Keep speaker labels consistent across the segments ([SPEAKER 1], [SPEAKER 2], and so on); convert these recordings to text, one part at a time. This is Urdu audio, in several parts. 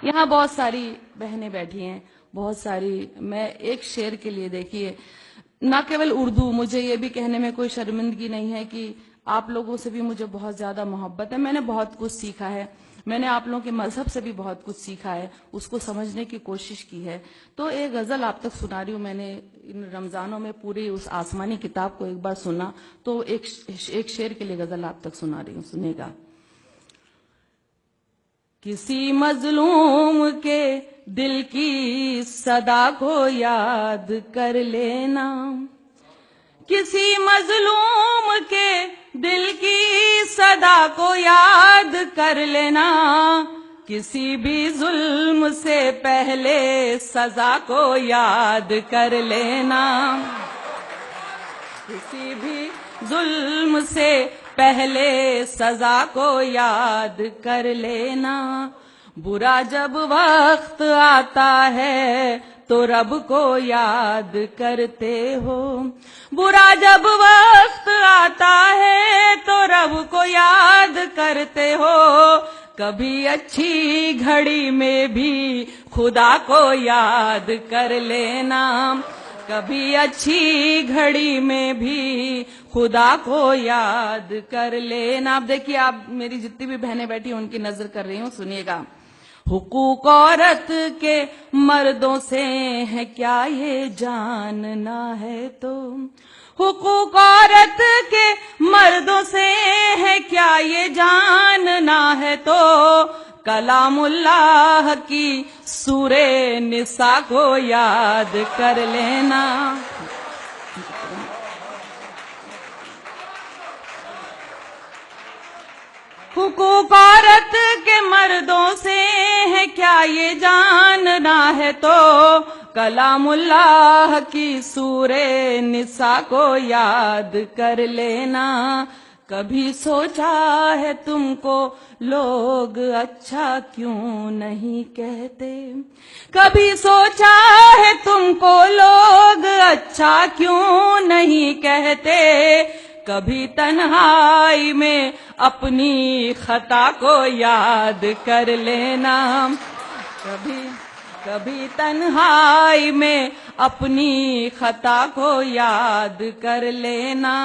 [SPEAKER 1] یہاں بہت ساری بہنیں بیٹھی ہیں، بہت ساری. میں ایک شعر کے لیے دیکھیے، نہ کیول اردو، مجھے یہ بھی کہنے میں کوئی شرمندگی نہیں ہے کہ آپ لوگوں سے بھی مجھے بہت زیادہ محبت ہے. میں نے بہت کچھ سیکھا ہے، میں نے آپ لوگوں کے مذہب سے بھی بہت کچھ سیکھا ہے، اس کو سمجھنے کی کوشش کی ہے. تو ایک غزل آپ تک سنا رہی ہوں. میں نے ان رمضانوں میں پوری اس آسمانی کتاب کو ایک بار سنا، تو ایک شعر کے لیے غزل آپ تک سنا رہی ہوں، سنے گا. کسی مظلوم کے دل کی صدا کو یاد کر لینا، کسی مظلوم کے دل کی صدا کو یاد کر لینا، کسی بھی ظلم سے پہلے سزا کو یاد کر لینا، کسی بھی ظلم سے پہلے سزا کو یاد کر لینا. برا جب وقت آتا ہے تو رب کو یاد کرتے ہو، برا جب وقت آتا ہے تو رب کو یاد کرتے ہو، کبھی اچھی گھڑی میں بھی خدا کو یاد کر لینا، کبھی اچھی گھڑی میں بھی خدا کو یاد کر لینا. اب دیکھیے، آپ میری جتنی بھی بہنیں بیٹھی ہیں ان کی نظر کر رہی ہوں، سنیے گا. حقوق عورت کے مردوں سے ہے کیا یہ جاننا ہے تو، حقوق عورت کے مردوں سے ہے کیا یہ جاننا ہے تو، کلام اللہ کی سورہ نساء کو یاد کر لینا. حقوق عورت کے مردوں سے ہے کیا یہ جاننا ہے تو، کلام اللہ کی سورہ نساء کو یاد کر لینا. کبھی سوچا ہے تم کو لوگ اچھا کیوں نہیں کہتے، کبھی سوچا ہے تم کو لوگ اچھا کیوں نہیں کہتے، کبھی تنہائی میں اپنی خطا کو یاد کر لینا، کبھی تنہائی میں اپنی خطا کو یاد کر لینا.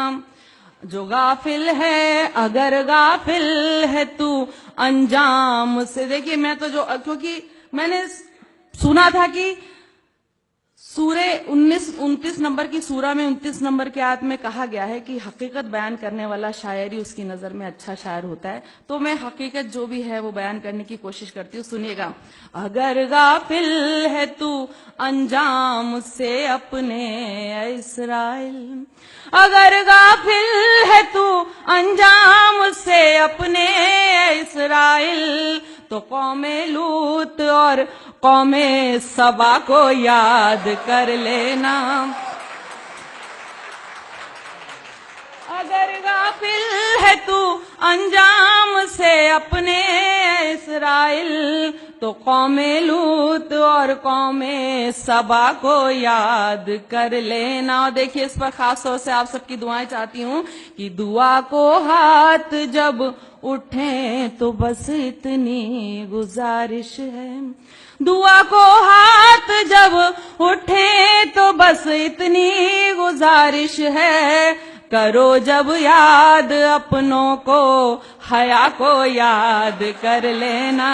[SPEAKER 1] جو غافل ہے اگر غافل ہے تو انجام سے. دیکھیے، میں تو کیونکہ میں نے سنا تھا کہ سورہ 29 نمبر کی سورہ میں 29 نمبر کی آیت میں کہا گیا ہے کہ حقیقت بیان کرنے والا شاعر ہی اس کی نظر میں اچھا شاعر ہوتا ہے. تو میں حقیقت جو بھی ہے وہ بیان کرنے کی کوشش کرتی ہوں. سنیے گا. اگر غافل ہے تو انجام سے اپنے اے اسرائیل، اگر غافل ہے تو انجام سے اپنے اے اسرائیل، تو قوم لوط اور قوم سبا کو یاد کر لینا. اگر غافل ہے تو انجام سے اپنے اسرائیل، تو قوم لوط اور قوم سبا کو یاد کر لینا. اور دیکھیے، اس پر خاص طور سے آپ سب کی دعائیں چاہتی ہوں کہ دعا کو ہاتھ جب اٹھیں تو بس اتنی گزارش ہے، دعا کو ہاتھ جب اٹھیں تو بس اتنی گزارش ہے، کرو جب یاد اپنوں کو حیا کو یاد کر لینا،